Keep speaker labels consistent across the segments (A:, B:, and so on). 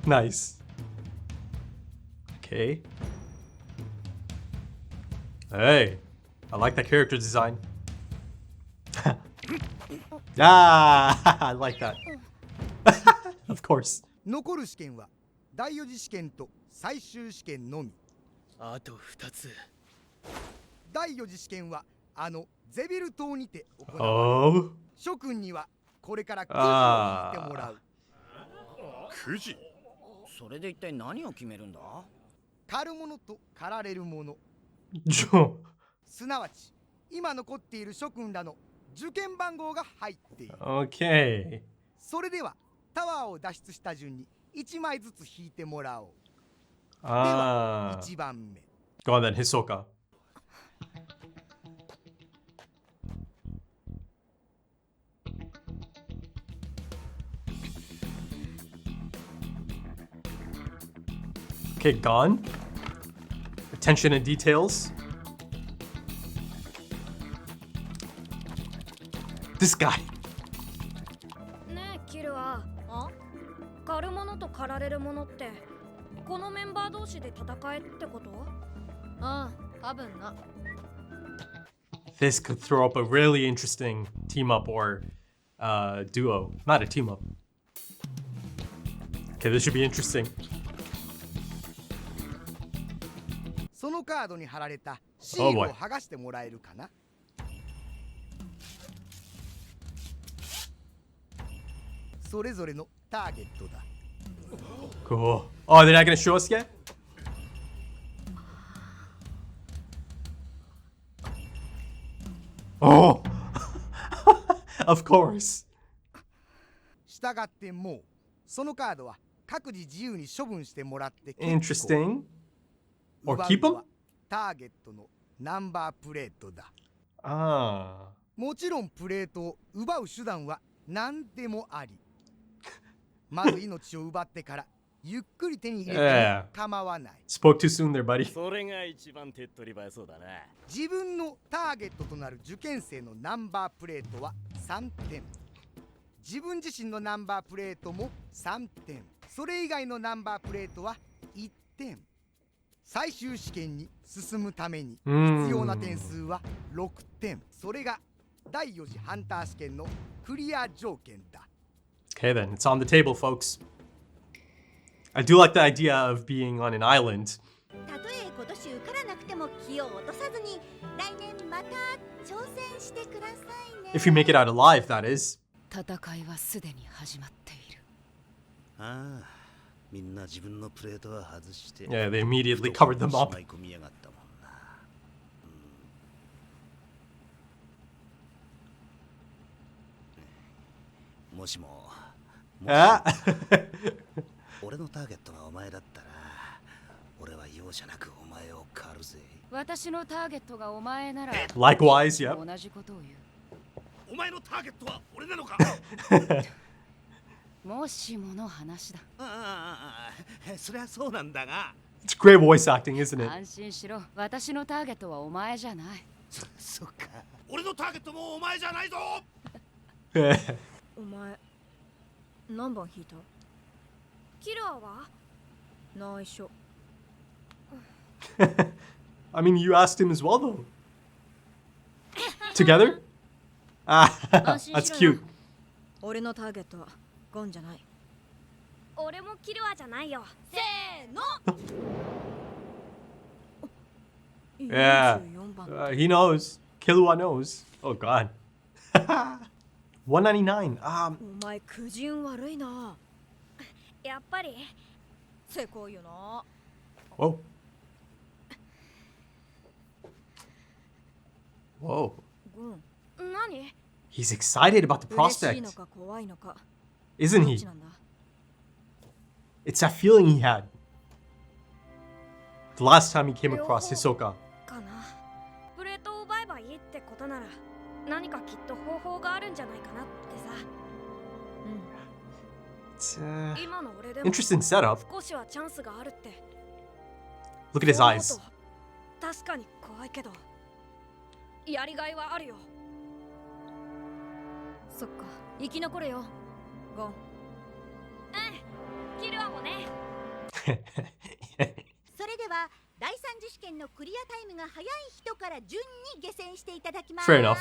A: Nice. Okay. Hey, I like that character design. Ah, I like that. Of course.
B: 残る試験は第4次試験と最終試験のみ。
C: あと2つ。
B: 第4次試験はゼビル島にて行われ、
A: Oh.
B: 諸君にはこれからくじを引いてもらう。
D: くじ？
C: それで一体何を決めるんだ？
B: 狩るものと狩られるもの、
A: Joe.
B: すなわち今残っている諸君らの受験番号が入っている。
A: Okay.
B: それではタワーを脱出した順に1枚ずつ引いてもらおう。で
A: Ah.
B: は1番目。
A: Go on then, Hisoka. Okay, gone. Attention to details. This guy.
E: ねえキルア、狩るものと狩られるものってこのメンバー同士で戦えってこと？ああ、多分な。
A: This could throw up a really interesting team up or duo. Not a team up. Okay, this should be interesting.
B: そのカードに貼られたシールを剥がしてもらえるかな。それぞれのターゲットだ。
A: Cool. Oh, they're not gonna show us yet? Oh! Of course.
B: したがってもうそのカードは各自自由に処分してもらって結構。
A: Interesting. Or
B: 奪う
A: keep
B: の
A: them?
B: はターゲットのナンバープレートだ。
A: Ah.
B: もちろんプレートを奪う手段は何でもあり。まず命を奪ってからゆっくり手に入れても構わない。
A: Spoke too soon there, buddy.
D: それが一番手っ取り早そうだな。
B: 自分のターゲットとなる受験生のナンバープレートは3点。自分自身のナンバープレートも3点。それ以外のナンバープレートは1点。最終試験に進むために必要な点数は6点。それが第4次ハンター試験のクリア条件だ。
A: Okay, then. It's on the table, folks. I do like the idea of being on an island.
F: たとえ今年受からなくても気を落とさずに来年また挑戦してくださいね。
A: If you make it out alive, that is.
G: 戦いはすでに始まっている。
H: ああ、みんな自分のプレートは外して。
A: Yeah, they immediately covered them up.
H: しまい込みやがったもんな。もしも。
A: Ah.
H: 俺のターゲットがお前だったら、俺は容赦なくお前を狩るぜ。
G: 私のターゲットがお前なら
A: Likewise, yep.
G: 同じことを言う。
D: お前のターゲットは俺なのか？
G: もしもの話だ。
H: ああ、そりゃそうなんだが。
A: It's great voice acting, isn't it?
G: 安心しろ。私のターゲットはお前じゃない。
H: そっか。
D: 俺のターゲットもお前じゃないぞ。
E: お前何番引いた？キルアは？内緒。
A: I mean, you asked him as well, though. Together? Ah, that's cute.
E: 俺のターゲットはゴンじゃない。俺もキルアじゃないよ。せーの。
A: Yeah.
E: 44番。
A: He knows. Killua knows. Oh, God. 199.
E: お前苦人悪いな。やっぱりせこいよな。
A: Whoa. Whoa.
E: 何？
A: He's excited about the
E: 嬉しい
A: prospect,
E: のか怖いのか。
A: isn't
E: どっ
A: he?
E: ちなんだ？
A: It's that feeling he had the last time he came across Hisoka.
E: かな。プレートを奪えばいいってことなら何かきっと方法があるんじゃないかなってさ。
A: It's,
E: 今の俺でも
A: interesting setup.
E: 少しはチャンスがあるって。
A: Look at his
E: そう思う
A: eyes.
E: と確かに怖いけどやりがいはあるよ。そっか、生き残れよゴン。
F: それでは第三次試験のクリアタイムが早い人から順に下船していただきます。
A: Fair enough.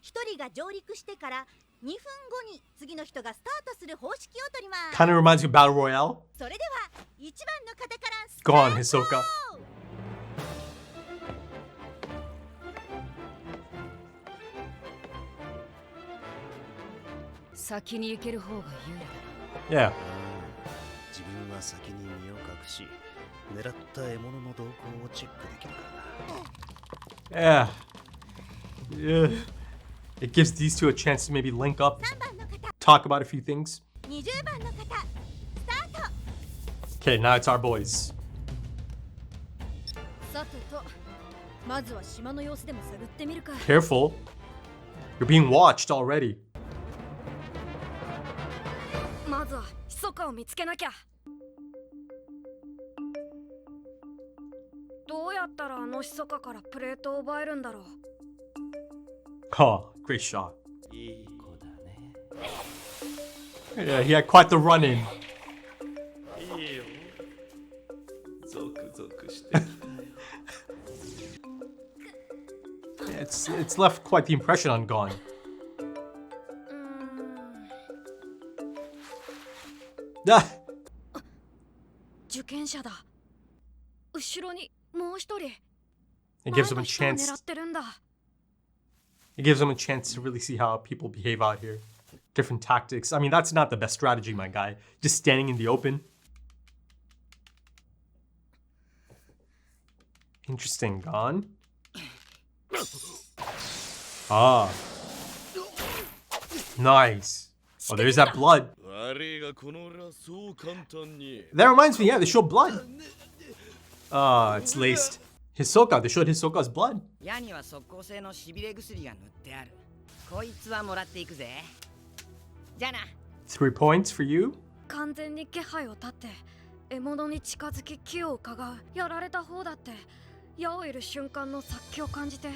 F: 一人が上陸してから2分後に次の人がスタートする方式を取ります。
A: Kind of reminds me of Battle Royale.
F: それでは1番の方からスタート。
A: Go on, Hisoka.
G: 先に行ける方が有利だ。
A: Yeah.
H: 自分は先に身を隠し、狙った獲物の動向をチェックできるからな。
A: Yeah. Yeah. It gives these two a chance to maybe link up,
F: 3番の方、
A: talk about a few things.
F: 20番の方、スタート。
A: Okay, now it's our boys.
E: さてと、まずは島の様子でも探ってみるか。
A: Careful. You're being watched already.
E: まずは密かを見つけなきゃ。どうやったらあの密かからプレートを奪えるんだろう。
A: Oh, great shot. Yeah, he had quite the run-in. It's left quite the impression on Gon.
E: うーん、
A: Ah,
E: 受験者だ。後ろにもう一人。
A: it gives him a
E: 前の人を狙
A: chance.
E: ってるんだ。
A: It gives him a chance to really see how people behave out here. Different tactics. I mean, that's not the best strategy, my guy. Just standing in the open. Interesting. Gon. Ah. Nice. Oh, there's that blood.
D: 悪いがこの俺はそう簡単に
A: That reminds me, yeah, they show blood. Ah, it's laced. Hisoka, they showed Hisoka's blood.
C: 矢には即効性のしびれ薬が塗ってある。こいつはもらっていくぜ。じゃあな。
A: 3 points for you.
E: 完全に気配を立って獲物に近づき気を伺う。やられた方だって矢を射る瞬間の殺気を感じて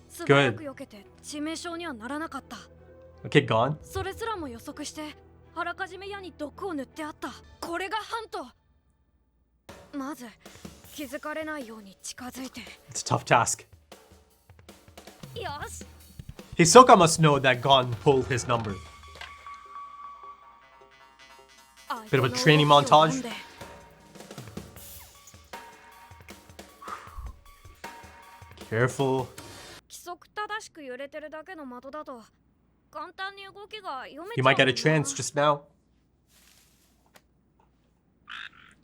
E: 素早く避けて致命傷にはならなかった。
A: Okay, Gon.
E: それすらも予測してあらかじめ矢に毒を塗ってあった。これがハント。まず気づかれないように近づいて。
A: It's a tough task.
E: よし。
A: Hisoka must know that Gon pulled his number. Bit of a training montage. Careful.
E: 規則正しく揺れてるだけの的だと簡単に動きが読めちゃ
A: You
E: う。
A: might get a chance just now.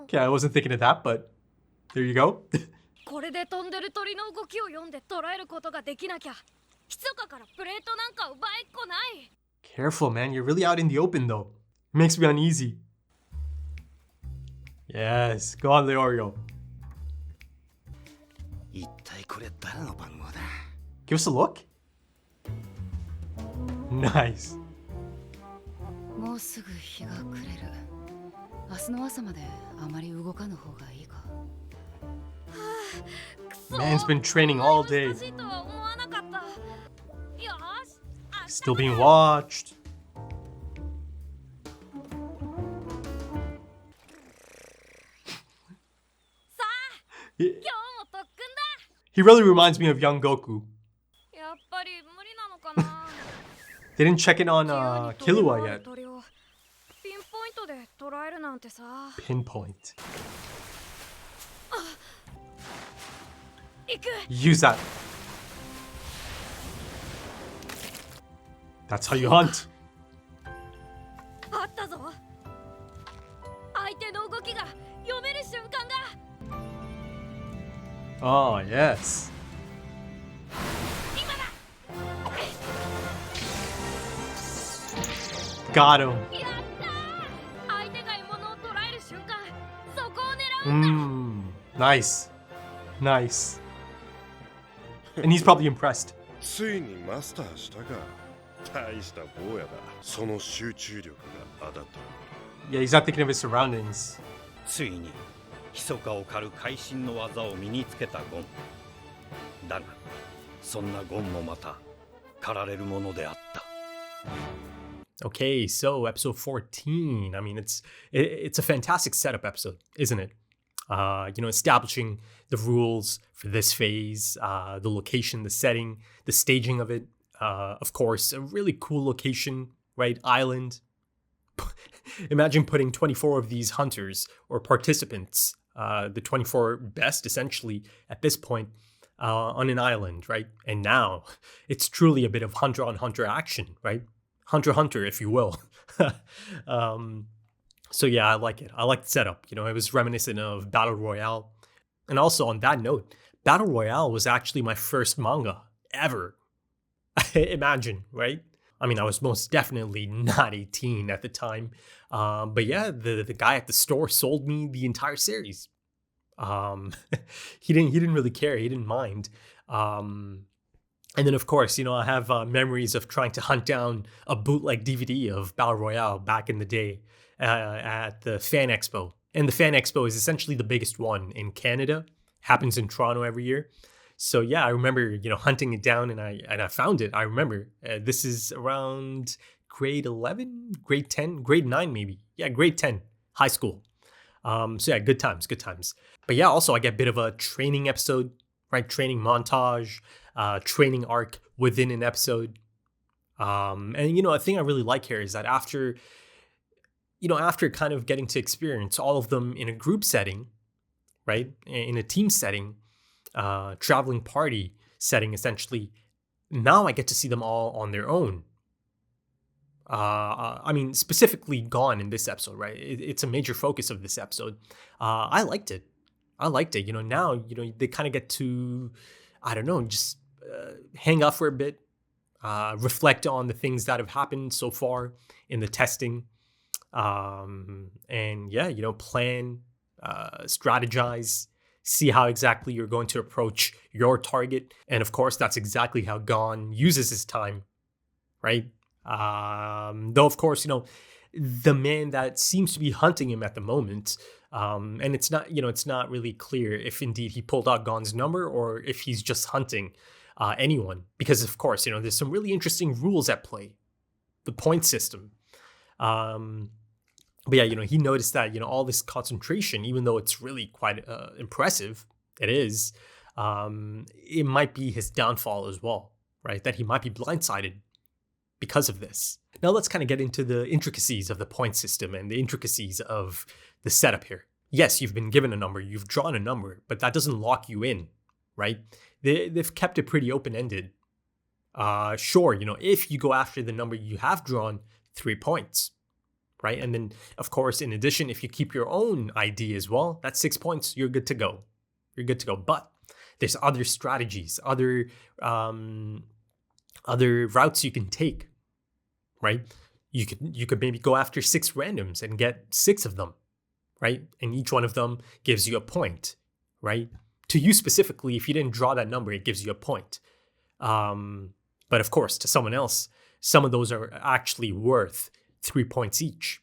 A: Okay, I wasn't thinking of that, but there you go.
E: これで飛んでる鳥の動きを読んで捉えることができなきゃ密かからプレートなんか奪えっこない。
A: Careful, man. You're really out in the open, though. It makes me uneasy. Yes, go on, Leorio.
H: 一体これ誰の番号だ？
A: Give us a look. Nice.
G: もうすぐ日が暮れる。明日の朝まであまり動かぬ方がいいか。
E: くそ
A: Man's been training all day.
E: 難しいとは思わなかった。よし。
A: Still being watched.
E: さあ、
A: He,
E: 今日も特訓だ。
A: he really reminds me of young Goku.
E: やっぱり無理なのかな。
A: They didn't check in on
E: 自由に飛び
A: Killua
E: 回る
A: yet.
E: 鳥をピンポイントで捉えるなんてさ。
A: Pinpoint.
E: 行く。
A: Use that. That's how you hunt.
E: あったぞ。相手の動きが読める瞬間が。
A: Oh, yes.
E: 今だ。
A: Got him.
E: やったー。相手が獲物を捉える瞬間、そこを狙うんだ。
A: Nice. Nice. And he's probably impressed.
D: ついにマスターしたか。大した坊やだ。その集中力があだと。
A: Yeah, he's not thinking of his surroundings.
I: ついに密かを狩る会心の技を身につけたゴンだがそんなゴンもまた狩られるものであった。
A: Okay, so episode 14. I mean, it's a fantastic setup episode, isn't it? establishing the rules for this phase, the location, the setting, the staging of it. Of course, a really cool location, right? Island. Imagine putting 24 of these hunters or participants, the 24 best essentially at this point, on an island, right? And now it's truly a bit of hunter on hunter action, right? Hunter x Hunter, if you will. So yeah, I like it. I like the setup. It was reminiscent of Battle Royale. And also on that note, Battle Royale was actually my first manga ever. Imagine, right? I mean, I was most definitely not 18 at the time. But yeah, the guy at the store sold me the entire series. He didn't really care. He didn't mind. And then, of course, I have memories of trying to hunt down a bootleg DVD of Battle Royale back in the day at the Fan Expo. And the Fan Expo is essentially the biggest one in Canada. Happens in Toronto every year. So yeah, I remember, hunting it down, and I found it. I remember this is around grade 11, grade 10, grade 9 maybe. Yeah, grade 10, high school. So yeah, good times. But yeah, also I get a bit of a training episode, right? Training montage, training arc within an episode. And a thing I really like here is that after kind of getting to experience all of them in a group setting, right? In a team setting, traveling party setting, essentially, now I get to see them all on their own. I mean, specifically Gon in this episode, right? It's a major focus of this episode. I liked it. Now, they kind of get to, I don't know, just hang out for a bit, reflect on the things that have happened so far in the testing. And yeah, plan, strategize, see how exactly you're going to approach your target. And of course, that's exactly how Gon uses his time, right? Though, of course, the man that seems to be hunting him at the moment, and it's not really clear if indeed he pulled out Gon's number or if he's just hunting anyone. Because, of course, there's some really interesting rules at play. The point system. But yeah, he noticed that, all this concentration, even though it's really quite impressive, it is, it might be his downfall as well, right? That he might be blindsided because of this. Now let's kind of get into the intricacies of the point system and the intricacies of the setup here. Yes, you've been given a number, you've drawn a number, but that doesn't lock you in, right? They've kept it pretty open-ended. Sure, if you go after the number you have drawn, 3 points. Right? And then, of course, in addition, if you keep your own ID as well, that's 6 points. You're good to go. But there's other strategies, other routes you can take, right? You could maybe go after 6 randoms and get 6 of them, right? And each one of them gives you a point, right? To you specifically, if you didn't draw that number, it gives you a point. But of course, to someone else, some of those are actually worth 3 points each.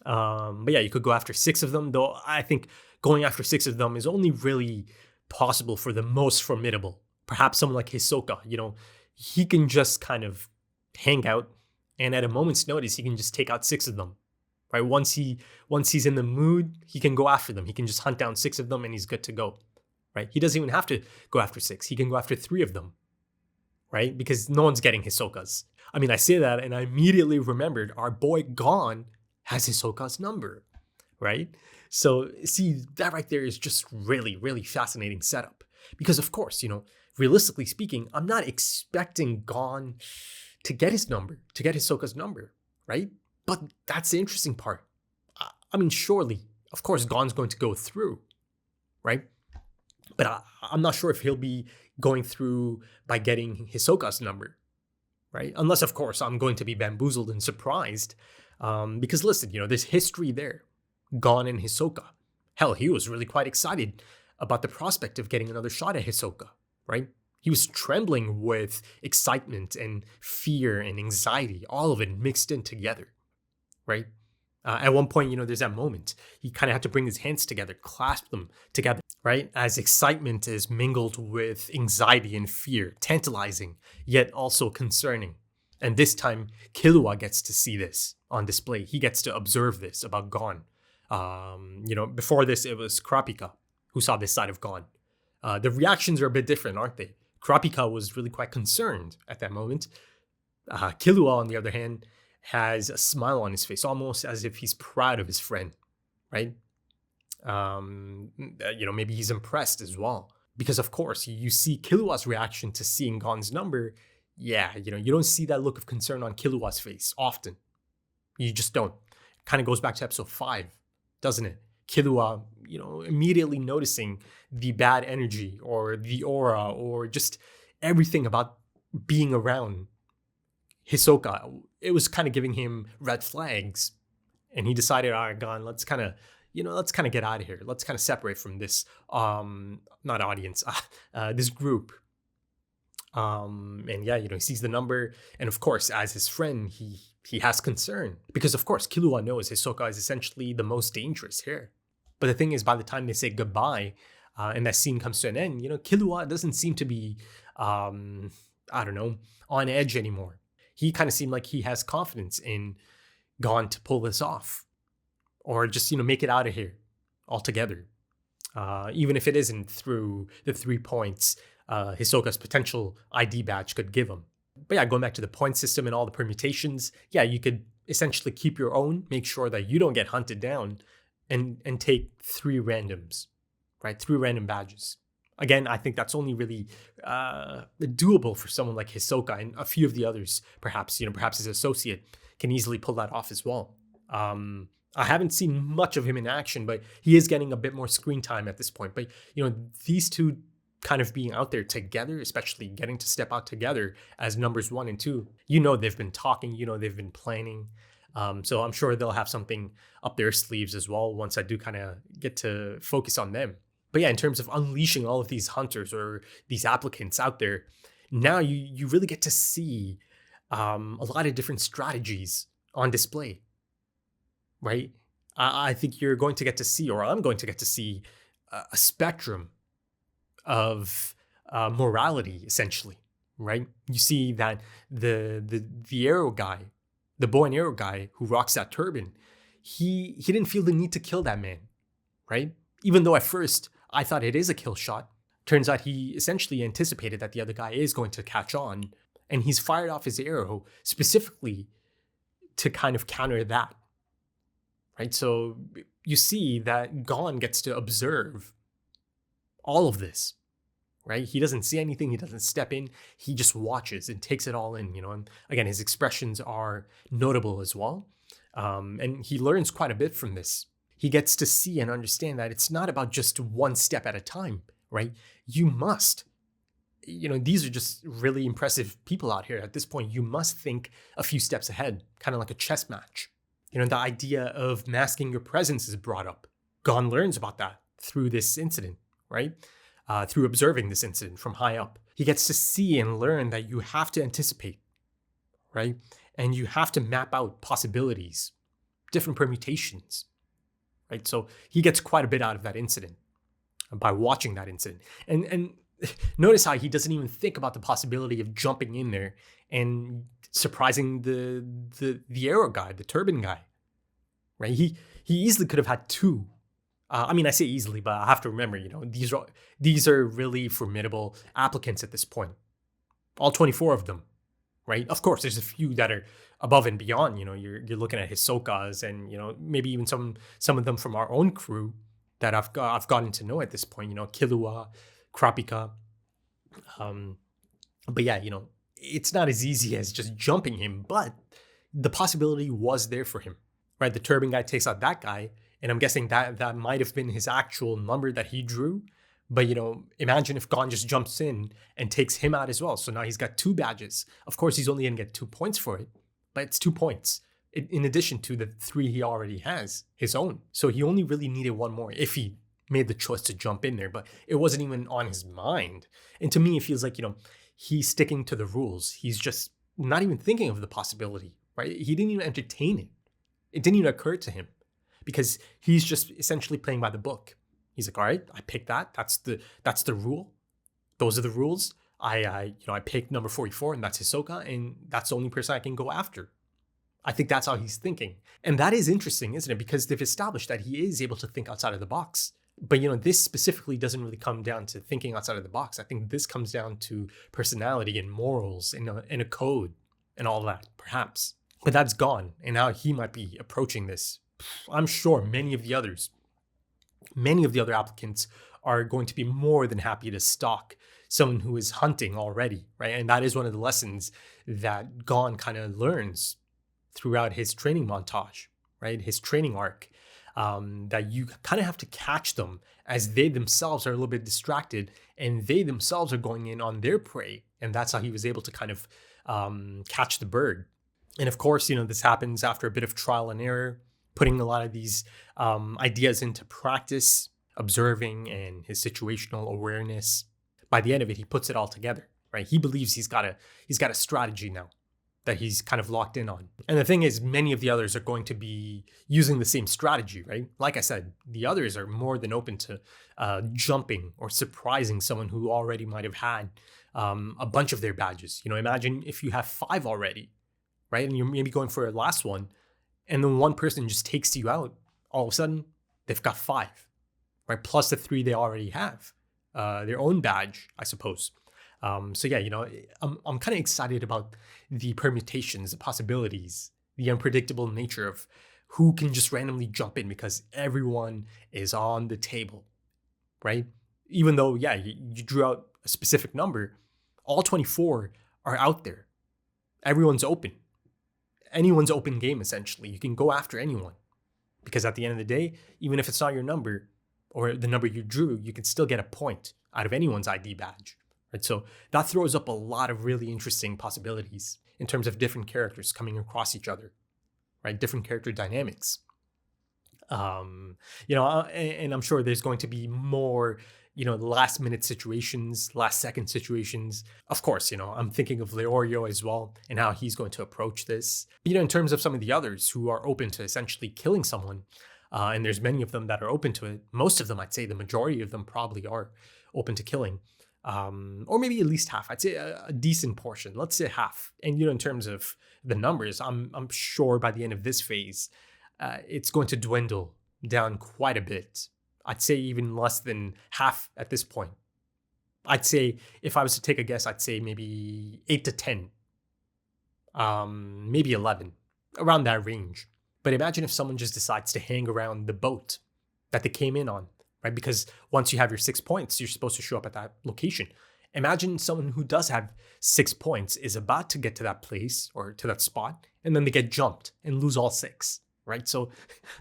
A: But yeah, you could go after 6 of them, though I think going after 6 of them is only really possible for the most formidable. Perhaps someone like Hisoka, he can just kind of hang out, and at a moment's notice, he can just take out 6 of them. Right? Once he's in the mood, he can go after them. He can just hunt down 6 of them and he's good to go. Right? He doesn't even have to go after 6. He can go after 3 of them. Right? Because no one's getting Hisoka's. I mean, I say that and I immediately remembered our boy Gon has Hisoka's number, right? So see, that right there is just really, really fascinating setup. Because of course, realistically speaking, I'm not expecting Gon to get his number, to get Hisoka's number, right? But that's the interesting part. I mean, surely, of course, Gon's going to go through, right? But I'm not sure if he'll be going through by getting Hisoka's number. Right? Unless, of course, I'm going to be bamboozled and surprised. Because listen, there's history there. Gon and Hisoka. Hell, he was really quite excited about the prospect of getting another shot at Hisoka, right? He was trembling with excitement and fear and anxiety, all of it mixed in together, right? At one point, there's that moment. He kind of had to bring his hands together, clasp them together, right? As excitement is mingled with anxiety and fear, tantalizing, yet also concerning. And this time, Killua gets to see this on display. He gets to observe this about Gon. Before this, it was Kurapika who saw this side of Gon. The reactions are a bit different, aren't they? Kurapika was really quite concerned at that moment. Killua, on the other hand, has a smile on his face, almost as if he's proud of his friend, right? Maybe he's impressed as well. Because, of course, you see Killua's reaction to seeing Gon's number. Yeah, you don't see that look of concern on Killua's face often. You just don't. Kind of goes back to episode 5, doesn't it? Killua, immediately noticing the bad energy or the aura or just everything about being around Hisoka. It was kind of giving him red flags. And he decided, all right, Gon, let's kind of get out of here. Let's kind of separate from this, not audience, this group. He sees the number. And of course, as his friend, he has concern. Because of course, Killua knows Hisoka is essentially the most dangerous here. But the thing is, by the time they say goodbye, and that scene comes to an end, Killua doesn't seem to be, on edge anymore. He kind of seemed like he has confidence in Gon to pull this off. Or just, make it out of here altogether. Even if it isn't through the 3 points Hisoka's potential ID badge could give him. But yeah, going back to the point system and all the permutations, yeah, you could essentially keep your own, make sure that you don't get hunted down, and take 3 randoms, right? 3 random badges. Again, I think that's only really doable for someone like Hisoka, and a few of the others, perhaps his associate can easily pull that off as well. I haven't seen much of him in action, but he is getting a bit more screen time at this point. But, these two kind of being out there together, especially getting to step out together as numbers 1 and 2, they've been talking, they've been planning. So I'm sure they'll have something up their sleeves as well once I do kind of get to focus on them. But yeah, in terms of unleashing all of these hunters or these applicants out there, now you really get to see a lot of different strategies on display. Right? I think you're going to get to see, or I'm going to get to see, a spectrum of morality, essentially, right? You see that the arrow guy, the bow and arrow guy who rocks that turban, he didn't feel the need to kill that man, right? Even though at first I thought it is a kill shot. Turns out he essentially anticipated that the other guy is going to catch on, and he's fired off his arrow specifically to kind of counter that. Right, so you see that Gon gets to observe all of this, right? He doesn't see anything, he doesn't step in, he just watches and takes it all in, and again, his expressions are notable as well. And he learns quite a bit from this. He gets to see and understand that it's not about just one step at a time, right? You must, these are just really impressive people out here. At this point, you must think a few steps ahead, kind of like a chess match. The idea of masking your presence is brought up. Gon learns about that through this incident, right? Through observing this incident from high up. He gets to see and learn that you have to anticipate, right? And you have to map out possibilities, different permutations, right? So he gets quite a bit out of that incident by watching that incident. And notice how he doesn't even think about the possibility of jumping in there and surprising the arrow guy, the turban guy, right? He easily could have had 2. I say easily, but I have to remember, these are really formidable applicants at this point. All 24 of them, right? Of course, there's a few that are above and beyond. You're looking at Hisoka's and maybe even some of them from our own crew that I've gotten to know at this point. Killua, Kurapika. But yeah, it's not as easy as just jumping him, but the possibility was there for him, right? The turban guy takes out that guy, and I'm guessing that might have been his actual number that he drew. But, imagine if Gon just jumps in and takes him out as well. So now he's got 2 badges. Of course, he's only going to get 2 points for it, but it's 2 points in addition to the 3 he already has, his own. So he only really needed 1 more if he made the choice to jump in there, but it wasn't even on his mind. And to me, it feels like, he's sticking to the rules. He's just not even thinking of the possibility, right? He didn't even entertain it. It didn't even occur to him because he's just essentially playing by the book. He's like, all right, I picked that. That's the rule. Those are the rules. I picked number 44, and that's Hisoka, and that's the only person I can go after. I think that's how he's thinking. And that is interesting, isn't it? Because they've established that he is able to think outside of the box. But, this specifically doesn't really come down to thinking outside of the box. I think this comes down to personality and morals and a code and all that, perhaps. But that's gone. And how he might be approaching this. I'm sure many of the other applicants are going to be more than happy to stalk someone who is hunting already, right? And that is one of the lessons that Gon kind of learns throughout his training montage, right? His training arc, that you kind of have to catch them as they themselves are a little bit distracted and they themselves are going in on their prey. And that's how he was able to kind of catch the bird. And of course, this happens after a bit of trial and error, putting a lot of these ideas into practice, observing and his situational awareness. By the end of it, he puts it all together, right? He believes he's got a strategy now that he's kind of locked in on. And the thing is, many of the others are going to be using the same strategy, right? Like I said, the others are more than open to jumping or surprising someone who already might have had a bunch of their badges. Imagine if you have 5 already, right? And you're maybe going for a last one, and then one person just takes you out. All of a sudden, they've got 5, right? Plus the 3 they already have. Their own badge, I suppose. So yeah, I'm kind of excited about the permutations, the possibilities, the unpredictable nature of who can just randomly jump in because everyone is on the table, right? Even though, yeah, you drew out a specific number, all 24 are out there. Everyone's open. Anyone's open game, essentially. You can go after anyone because at the end of the day, even if it's not your number, or the number you drew, you can still get a point out of anyone's ID badge, right? So that throws up a lot of really interesting possibilities in terms of different characters coming across each other, right? Different character dynamics. And I'm sure there's going to be more, last minute situations, last second situations. Of course, I'm thinking of Leorio as well and how he's going to approach this. But, in terms of some of the others who are open to essentially killing someone, and there's many of them that are open to it. Most of them, I'd say the majority of them probably are open to killing. Or maybe at least half. I'd say a decent portion. Let's say half. And, in terms of the numbers, I'm sure by the end of this phase, it's going to dwindle down quite a bit. I'd say even less than half at this point. I'd say, if I was to take a guess, I'd say maybe 8 to 10. Maybe 11. Around that range. But imagine if someone just decides to hang around the boat that they came in on, right? Because once you have your 6 points, you're supposed to show up at that location. Imagine someone who does have 6 points is about to get to that place or to that spot, and then they get jumped and lose all 6, right? So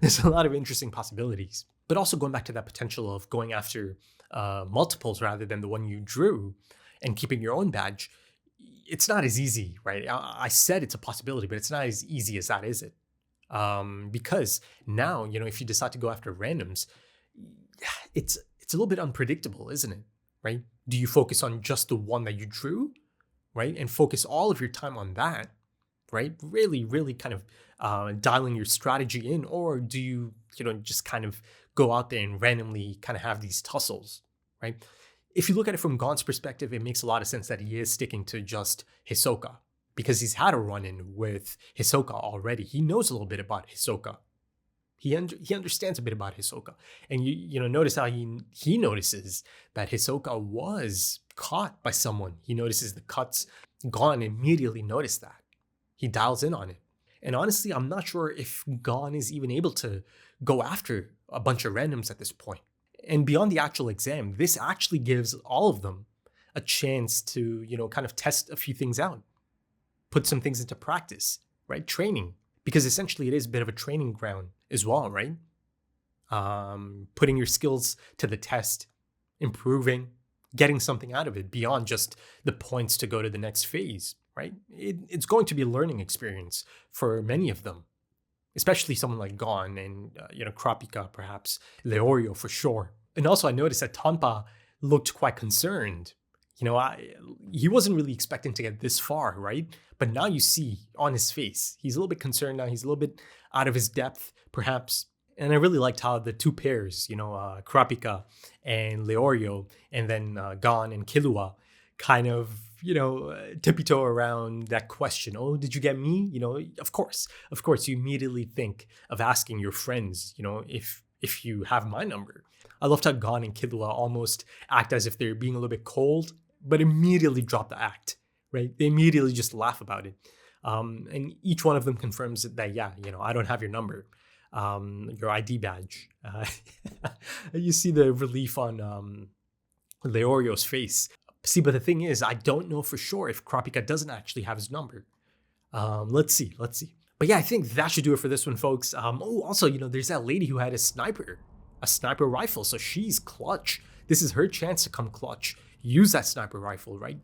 A: there's a lot of interesting possibilities. But also going back to that potential of going after multiples rather than the one you drew and keeping your own badge, it's not as easy, right? I said it's a possibility, but it's not as easy as that, is it? Because now, if you decide to go after randoms, it's a little bit unpredictable, isn't it? Right? Do you focus on just the one that you drew, right? And focus all of your time on that, right? Really, really kind of dialing your strategy in, or do you, just kind of go out there and randomly kind of have these tussles, right? If you look at it from Gon's perspective, it makes a lot of sense that he is sticking to just Hisoka, because he's had a run-in with Hisoka already. He knows a little bit about Hisoka. He understands a bit about Hisoka. And you notice how he notices that Hisoka was caught by someone. He notices the cuts. Gon immediately noticed that. He dials in on it. And honestly, I'm not sure if Gon is even able to go after a bunch of randoms at this point. And beyond the actual exam, this actually gives all of them a chance to, kind of test a few things out. Put some things into practice, right? Training, because essentially it is a bit of a training ground as well, right? Putting your skills to the test, improving, getting something out of it beyond just the points to go to the next phase, right? It's going to be a learning experience for many of them, especially someone like Gon and, Kurapika, perhaps, Leorio for sure. And also I noticed that Tonpa looked quite concerned. He wasn't really expecting to get this far, right? But now you see on his face, he's a little bit concerned now. He's a little bit out of his depth, perhaps. And I really liked how the two pairs, Kurapika and Leorio, and then Gon and Killua kind of tiptoe around that question. Oh, did you get me? Of course, you immediately think of asking your friends, if you have my number. I loved how Gon and Killua almost act as if they're being a little bit cold, but immediately drop the act, right? They immediately just laugh about it. And each one of them confirms that, yeah, I don't have your number, your ID badge. You see the relief on Leorio's face. See, but the thing is, I don't know for sure if Kurapika doesn't actually have his number. Let's see. But yeah, I think that should do it for this one, folks. Also, there's that lady who had a sniper rifle, so she's clutch. This is her chance to come clutch. Use that sniper rifle, right?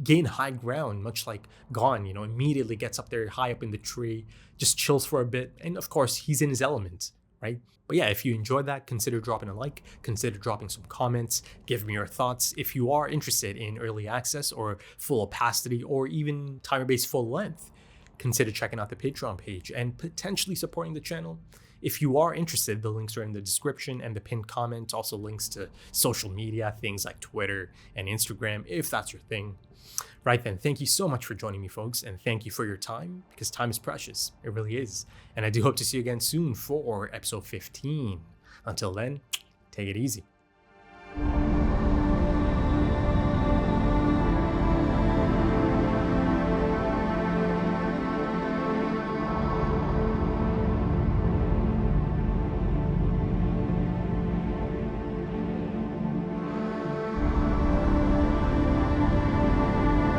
A: Gain high ground, much like Gon, immediately gets up there high up in the tree, just chills for a bit, and of course, he's in his element, right? But yeah, if you enjoyed that, consider dropping a like, consider dropping some comments, give me your thoughts. If you are interested in early access or full opacity or even timer-based full length, consider checking out the Patreon page and potentially supporting the channel. If you are interested, the links are in the description and the pinned comment, also links to social media, things like Twitter and Instagram, if that's your thing. Right then, thank you so much for joining me, folks, and thank you for your time, because time is precious. It really is. And I do hope to see you again soon for episode 15. Until then, take it easy.